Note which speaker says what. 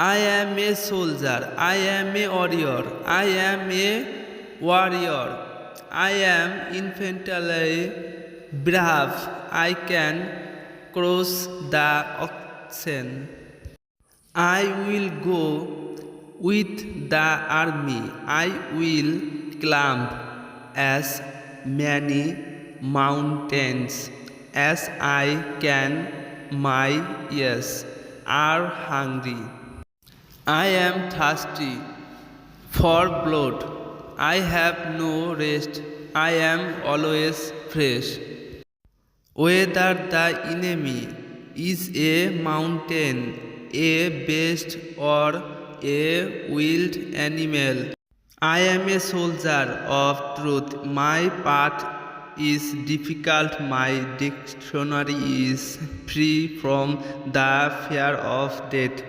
Speaker 1: I am a soldier. I am a warrior. I am a warrior. I am infinitely brave. I can cross the ocean. I will go with the army. I will climb as many mountains as I can. My ears are hungry. I am thirsty for blood. I have no rest. I am always fresh. Whether the enemy is a mountain, a beast, or a wild animal, I am a soldier of truth. My path is difficult. My dictionary is free from the fear of death.